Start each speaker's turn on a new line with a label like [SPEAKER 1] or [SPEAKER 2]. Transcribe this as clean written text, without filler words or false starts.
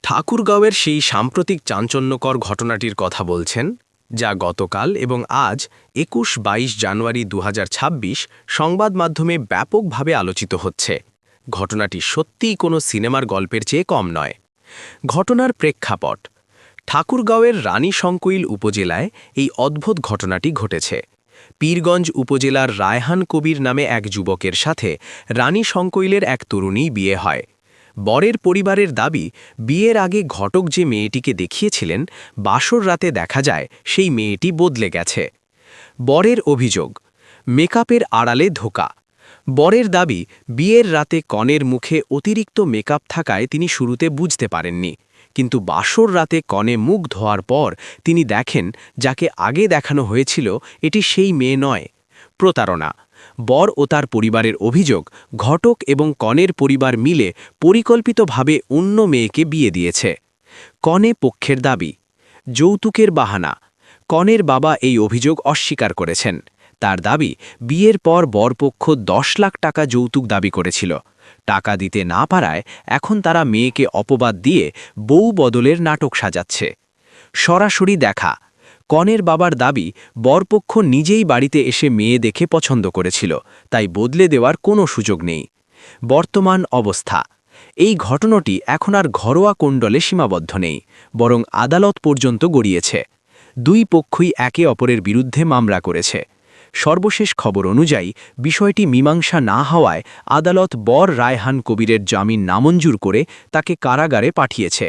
[SPEAKER 1] ঠাকুরগাঁওয়ের সেই সাম্প্রতিক চাঞ্চল্যকর ঘটনাটির কথা বলছেন, যা গতকাল এবং আজ ২১-২২ জানুয়ারি ২০২৬ সংবাদ মাধ্যমে ব্যাপকভাবে আলোচিত হচ্ছে। ঘটনাটি সত্যিই কোনো সিনেমার গল্পের চেয়ে কম নয়। ঘটনার প্রেক্ষাপট: ঠাকুরগাঁওয়ের রানীশংকৈল উপজেলায় এই অদ্ভুত ঘটনাটি ঘটেছে। পীরগঞ্জ উপজেলার রায়হান কবির নামে এক যুবকের সাথে রানীশংকৈলের এক তরুণীর বিয়ে হয়। বরের পরিবারের দাবি, বিয়ের আগে ঘটক যে মেয়েটিকে দেখিয়েছিলেন, বাসর রাতে দেখা যায় সেই মেয়েটি বদলে গেছে। বরের অভিযোগ, মেকআপের আড়ালে ধোঁকা। বরের দাবি, বিয়ের রাতে কনের মুখে অতিরিক্ত মেকআপ থাকায় তিনি শুরুতে বুঝতে পারেননি, কিন্তু বাসর রাতে কনে মুখ ধোয়ার পর তিনি দেখেন যাকে আগে দেখানো হয়েছিল এটি সেই মেয়ে নয়। প্রতারণা: বর ও তার পরিবারের অভিযোগ, ঘটক এবং কনের পরিবার মিলে পরিকল্পিতভাবে অন্য মেয়েকে বিয়ে দিয়েছে। কনে পক্ষের দাবি, যৌতুকের বাহানা। কনের বাবা এই অভিযোগ অস্বীকার করেছেন। তার দাবি, বিয়ের পর বরপক্ষ ১০ লাখ টাকা যৌতুক দাবি করেছিল। টাকা দিতে না পারায় এখন তারা মেয়েকে অপবাদ দিয়ে বউ বদলের নাটক সাজাচ্ছে। সরাসরি দেখা: কনের বাবার দাবি, বরপক্ষ নিজেই বাড়িতে এসে মেয়ে দেখে পছন্দ করেছিল, তাই বদলে দেওয়ার কোনো সুযোগ নেই। বর্তমান অবস্থা: এই ঘটনাটি এখন আর ঘরোয়া কোণ্ডলে সীমাবদ্ধ নেই, বরং আদালত পর্যন্ত গড়িয়েছে। দুই পক্ষই একে অপরের বিরুদ্ধে মামলা করেছে। সর্বশেষ খবর অনুযায়ী বিষয়টি মীমাংসা না হওয়ায় আদালত বর রায়হান কবিরের জামিন নামঞ্জুর করে তাকে কারাগারে পাঠিয়েছে।